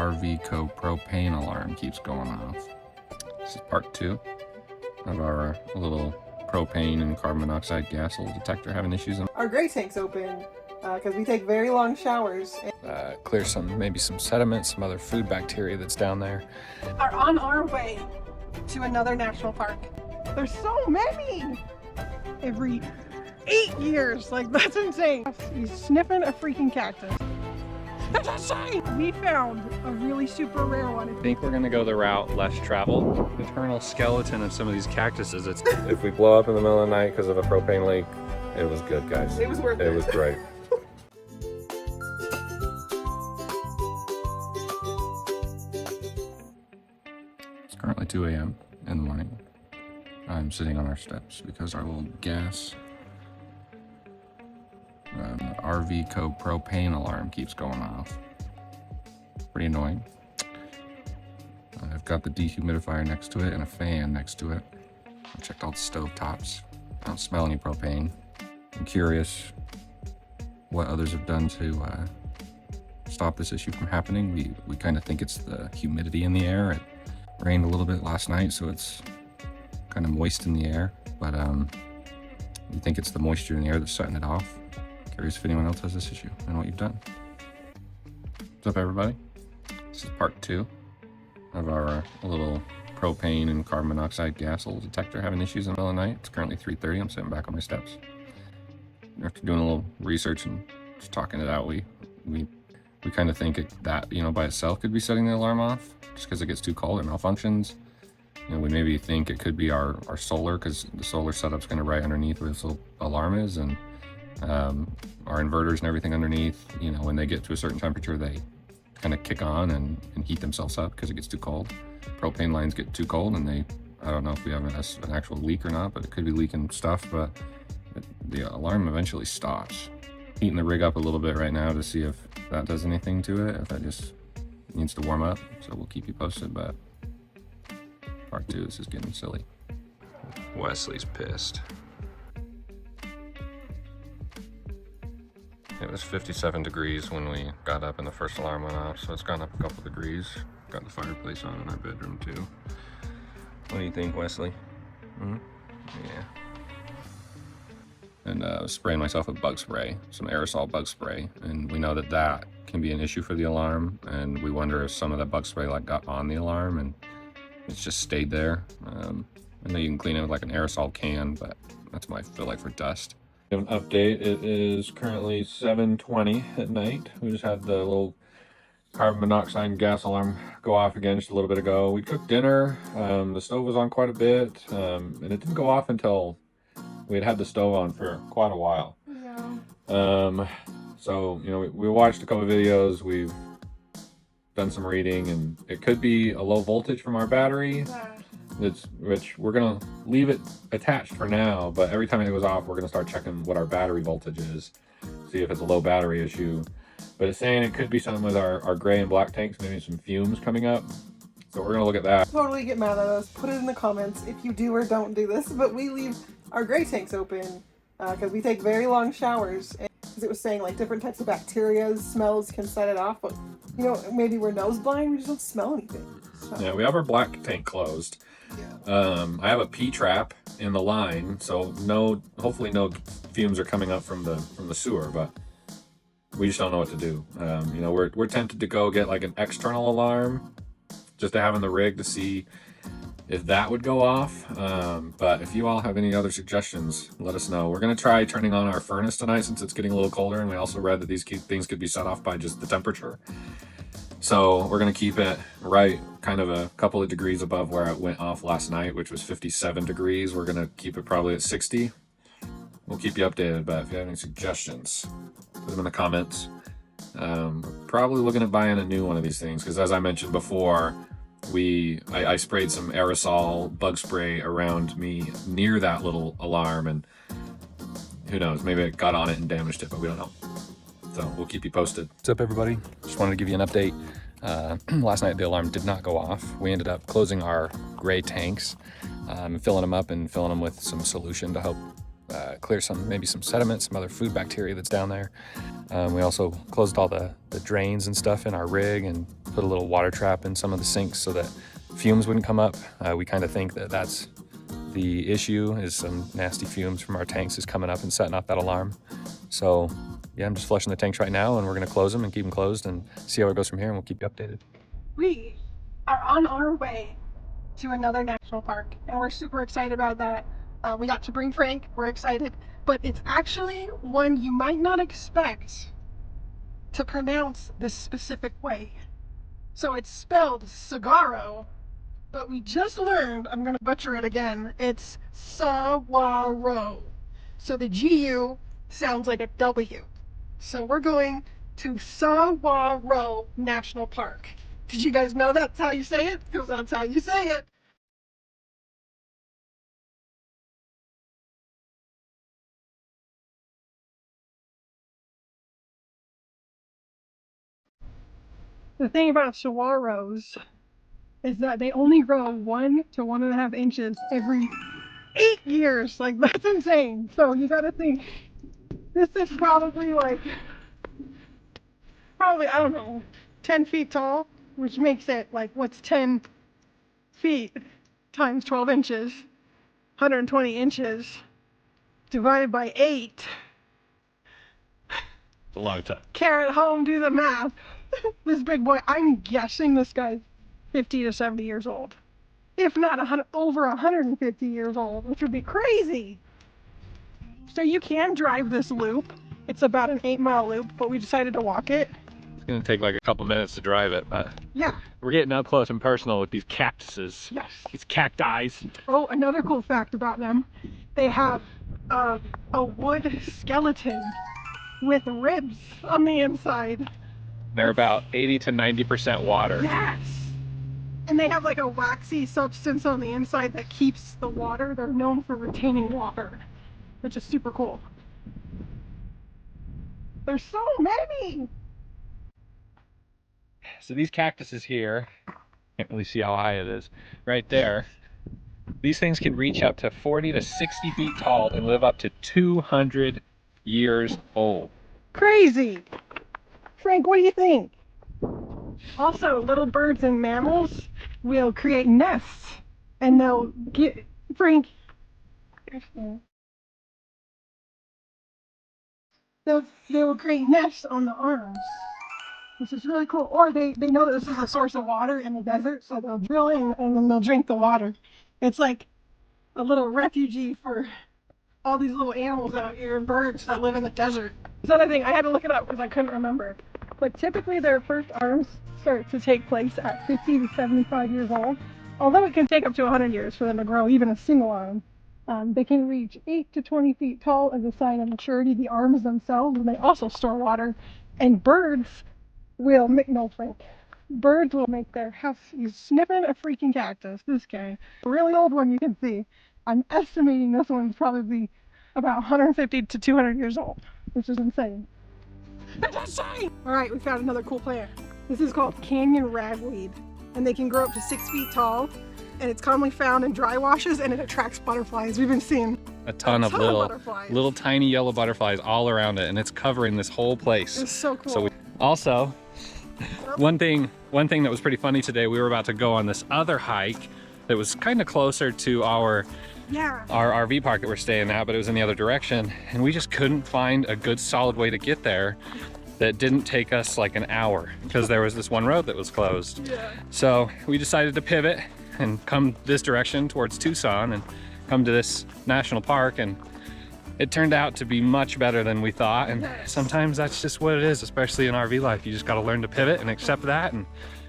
RV propane alarm keeps going off. This is part 2 of our little propane and carbon monoxide gas little detector having issues. Our gray tank's open because we take very long showers. Clear maybe some sediment, some other food bacteria that's down there. Are on our way to another national park. There's so many! Every 8 years, like that's insane. He's sniffing a freaking cactus. That's insane! We found a really super rare one. I think we're gonna go the route less traveled. The eternal skeleton of some of these cactuses. If we blow up in the middle of the night because of a propane leak, it was good, guys. It was worth it. It was great. It's currently 2 a.m. in the morning. I'm sitting on our steps because our little gas RV propane alarm keeps going off. Pretty annoying. I've got the dehumidifier next to it and a fan next to it. I checked all the stove tops. I don't smell any propane. I'm curious what others have done to stop this issue from happening. We kind of think it's the humidity in the air. It rained a little bit last night, so it's kind of moist in the air, but we think it's the moisture in the air that's setting it off. Curious if anyone else has this issue and what you've done. What's up, everybody? This is part 2 of our little propane and carbon monoxide gas little detector having issues in the middle of the night. It's currently 3:30. I'm sitting back on my steps. After doing a little research and just talking it out, we kind of think that by itself could be setting the alarm off just because it gets too cold. It malfunctions. We maybe think it could be our solar, because the solar setup's kind of right underneath where this little alarm is, and our inverters and everything underneath, when they get to a certain temperature, they kind of kick on and heat themselves up because it gets too cold. Propane lines get too cold, and I don't know if we have an actual leak or not, but it could be leaking stuff, but the alarm eventually stops. Heating the rig up a little bit right now to see if that does anything to it, if that just needs to warm up, so we'll keep you posted, but part 2, this is getting silly. Wesley's pissed. It was 57 degrees when we got up and the first alarm went off, so it's gone up a couple degrees. Got the fireplace on in our bedroom too. What do you think, Wesley? Yeah. And I was spraying myself with bug spray, some aerosol bug spray, and we know that can be an issue for the alarm, and we wonder if some of that bug spray got on the alarm and it's just stayed there. I know you can clean it with like an aerosol can, but that's what I feel like for dust. An update, it is currently 7:20 at night. We just had the little carbon monoxide gas alarm go off again just a little bit ago. We cooked dinner, the stove was on quite a bit, and it didn't go off until we had the stove on for quite a while. Yeah. So, we watched a couple of videos, we've done some reading, and it could be a low voltage from our battery. Yeah. Which we're gonna leave it attached for now, but every time it goes off, we're gonna start checking what our battery voltage is, see if it's a low battery issue. But it's saying it could be something with our gray and black tanks, maybe some fumes coming up. So we're gonna look at that. Totally get mad at us. Put it in the comments if you do or don't do this, but we leave our gray tanks open because we take very long showers. And it was saying like different types of bacteria, smells can set it off, but maybe we're nose blind, we just don't smell anything. So. Yeah, we have our black tank closed. Yeah. I have a P-trap in the line, so hopefully no fumes are coming up from the sewer, but we just don't know what to do. We're tempted to go get like an external alarm just to have in the rig to see if that would go off. But if you all have any other suggestions, let us know. We're gonna try turning on our furnace tonight since it's getting a little colder, and we also read that these things could be set off by just the temperature. So we're gonna keep it right kind of a couple of degrees above where it went off last night, which was 57 degrees. We're gonna keep it probably at 60. We'll keep you updated, but if you have any suggestions, put them in the comments. Probably looking at buying a new one of these things, because as I mentioned before, I sprayed some aerosol bug spray around me near that little alarm, and who knows, maybe it got on it and damaged it, but we don't know. So we'll keep you posted. What's up, everybody? Just wanted to give you an update. Last night the alarm did not go off. We ended up closing our gray tanks, filling them up and filling them with some solution to help clear maybe some sediment, some other food bacteria that's down there. We also closed all the drains and stuff in our rig and put a little water trap in some of the sinks so that fumes wouldn't come up. We kind of think that that's the issue, is some nasty fumes from our tanks is coming up and setting off that alarm. So yeah, I'm just flushing the tanks right now, and we're gonna close them and keep them closed and see how it goes from here, and we'll keep you updated. We are on our way to another national park, and we're super excited about that. We got to bring Frank, we're excited, but it's actually one you might not expect to pronounce this specific way. So it's spelled Saguaro, but we just learned, I'm gonna butcher it again, it's Saguaro. So the GU sounds like a W. So we're going to Saguaro National Park. Did you guys know that's how you say it? Because that's how you say it. The thing about saguaros is that they only grow 1 to 1.5 inches every 8 years. Like, that's insane. So you gotta think, this is probably like, I don't know, 10 feet tall, which makes it like, what's 10 feet times 12 inches? 120 inches divided by 8. It's a long time. Carrot home, do the math. This big boy, I'm guessing this guy's 50 to 70 years old. If not over 150 years old, which would be crazy. So you can drive this loop. It's about an 8-mile loop, but we decided to walk it. It's gonna take like a couple minutes to drive it, but yeah, we're getting up close and personal with these cactuses. Yes. These cacti. Oh, another cool fact about them, they have a wood skeleton with ribs on the inside. They're about 80 to 90% water. Yes! And they have like a waxy substance on the inside that keeps the water. They're known for retaining water, which is super cool. There's so many! So these cactuses here, can't really see how high it is, right there. These things can reach up to 40 to 60 feet tall and live up to 200 years old. Crazy! Frank, what do you think? Also, little birds and mammals will create nests, and they'll get, Frank, they will create nests on the arms, which is really cool. Or they know that this is a source of water in the desert, so they'll drill in and then they'll drink the water. It's like a little refugee for all these little animals out here, birds that live in the desert. It's another thing, I had to look it up because I couldn't remember. But typically their first arms start to take place at 50 to 75 years old. Although it can take up to 100 years for them to grow even a single arm. They can reach 8 to 20 feet tall as a sign of maturity, the arms themselves, and they also store water. And birds will make, no Frank, birds will make their house. He's sniffing a freaking cactus, this guy. A really old one you can see. I'm estimating this one's probably about 150 to 200 years old, which is insane. That's insane! Alright, we found another cool plant. This is called canyon ragweed, and they can grow up to 6 feet tall, and it's commonly found in dry washes, and it attracts butterflies. We've been seeing a ton of little tiny yellow butterflies all around it, and it's covering this whole place. It's so cool. So also, one thing that was pretty funny today, we were about to go on this other hike that was kind of closer to our RV park that we're staying at, but it was in the other direction, and we just couldn't find a good solid way to get there that didn't take us like an hour because there was this one road that was closed. Yeah. So we decided to pivot and come this direction towards Tucson and come to this national park, and it turned out to be much better than we thought. And sometimes that's just what it is, especially in RV life. You just got to learn to pivot and accept that and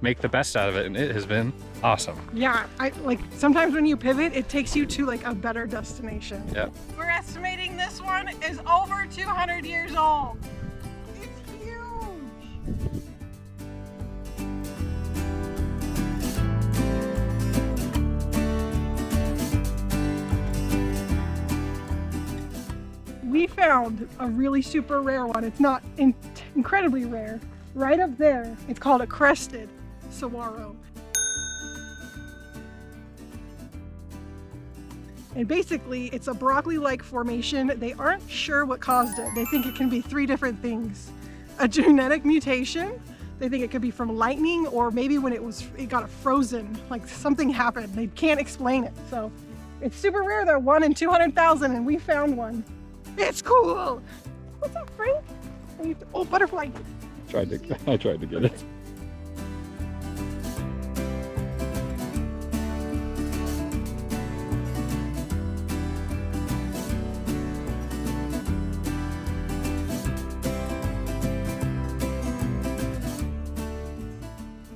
make the best out of it, and it has been awesome. Yeah, like sometimes when you pivot, it takes you to like a better destination. Yep. We're estimating this one is over 200 years old. It's huge. We found a really super rare one. It's not incredibly rare. Right up there, it's called a crested saguaro. And basically, it's a broccoli-like formation. They aren't sure what caused it. They think it can be 3 different things. A genetic mutation. They think it could be from lightning, or maybe when it got frozen, like something happened. They can't explain it. So it's super rare though, 1 in 200,000, and we found one. It's cool. What's up, Frank? Oh, butterfly. I tried to get it.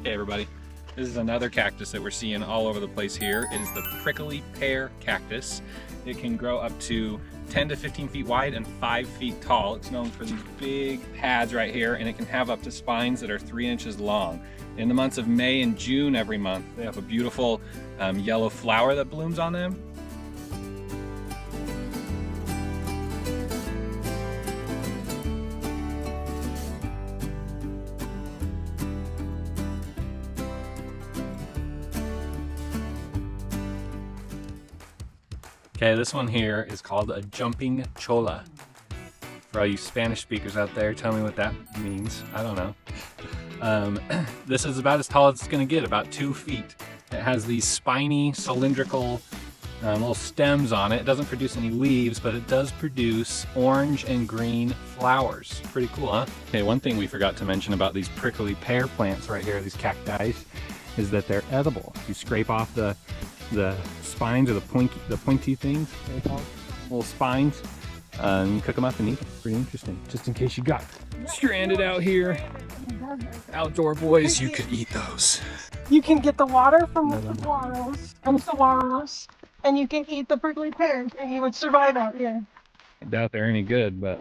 Okay, everybody, this is another cactus that we're seeing all over the place here. It is the prickly pear cactus. It can grow up to 10 to 15 feet wide and 5 feet tall. It's known for these big pads right here, and it can have up to spines that are 3 inches long. In the months of May and June every month, they have a beautiful yellow flower that blooms on them. Okay, this one here is called a jumping cholla. For all you Spanish speakers out there, tell me what that means. I don't know. This is about as tall as it's gonna get, about 2 feet. It has these spiny, cylindrical little stems on it. It doesn't produce any leaves, but it does produce orange and green flowers. Pretty cool, huh? Okay, one thing we forgot to mention about these prickly pear plants right here, these cacti, is that they're edible. You scrape off the spines or the pointy things, little spines, and you cook them up and eat them. Pretty interesting. Just in case you got stranded out here, outdoor boys, you could eat those. You can get the water from the saguaros, and you can eat the prickly pears, and you would survive out here. I doubt they're any good, but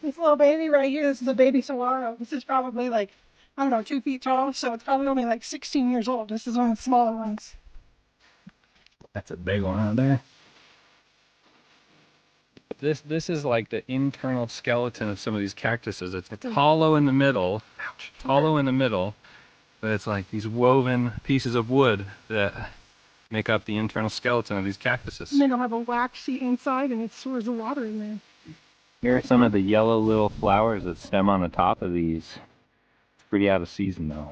This little baby right here, this is a baby saguaro. This is probably like, I don't know, 2 feet tall, so it's probably only like 16 years old. This is one of the smaller ones. that's a big one out there. This is like the internal skeleton of some of these cactuses. It's hollow in the middle. Ouch. It's hollow in the middle, but it's like these woven pieces of wood that make up the internal skeleton of these cactuses. And they don't have a waxy inside, and it stores the water in there. Here are some of the yellow little flowers that stem on the top of these. It's pretty out of season though.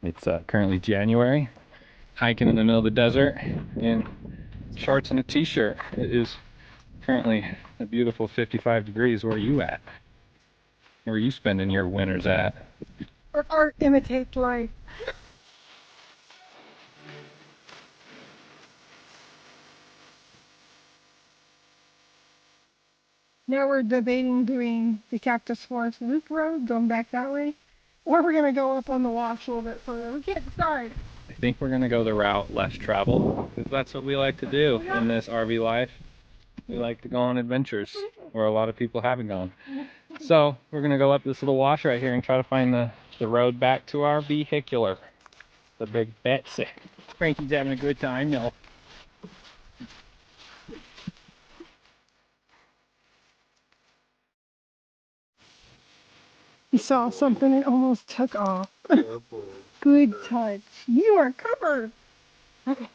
It's currently January. Hiking in the middle of the desert in shorts and a t-shirt. It is currently a beautiful 55 degrees. Where are you at? Where are you spending your winters at? Art imitates life. Now we're debating doing the Cactus Forest Loop Road, going back that way, or we're gonna go up on the wash a little bit further. We can't decide. I think we're gonna go the route less traveled, because that's what we like to do in this RV life. We like to go on adventures where a lot of people haven't gone. So we're gonna go up this little wash right here and try to find the road back to our vehicular, the big Betsy. Franky's having a good time, y'all. He saw something and almost took off. Good touch. You are covered. Okay.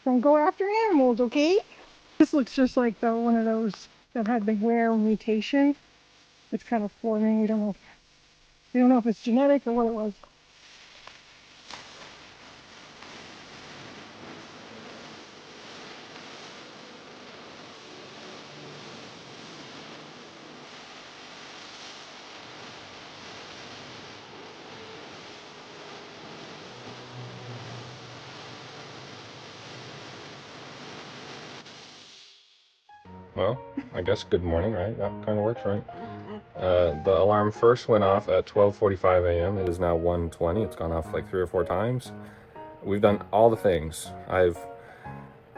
Don't go after animals, okay? This looks just like one of those that had the rare mutation. It's kind of forming. We don't know if it's genetic or what it was. Well, I guess good morning, right? That kind of works, right? The alarm first went off at 12:45 a.m. It is now 1:20. It's gone off like 3 or 4 times. We've done all the things. I've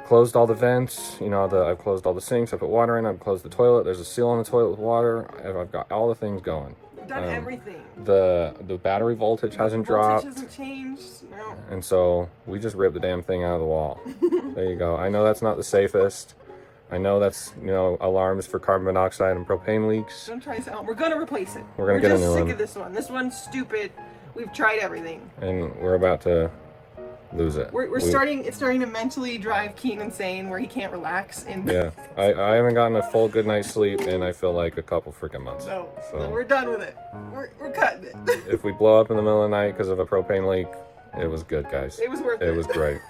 closed all the vents, you know, I've closed all the sinks, I put water in, I've closed the toilet, there's a seal on the toilet with water, I've got all the things going. Done everything. The battery voltage hasn't dropped. Voltage hasn't changed, no. And so we just ripped the damn thing out of the wall. There you go. I know that's not the safest. I know that's, you know, alarms for carbon monoxide and propane leaks. Don't try this out. We're gonna replace it. We're gonna get a new one. We're just sick of this one. This one's stupid. We've tried everything. And we're about to lose it. We're starting. It's starting to mentally drive Keen insane, where he can't relax. Yeah, I haven't gotten a full good night's sleep in I feel like a couple freaking months. No, we're done with it. We're cutting it. If we blow up in the middle of the night because of a propane leak, it was good, guys. It was worth it. It was great.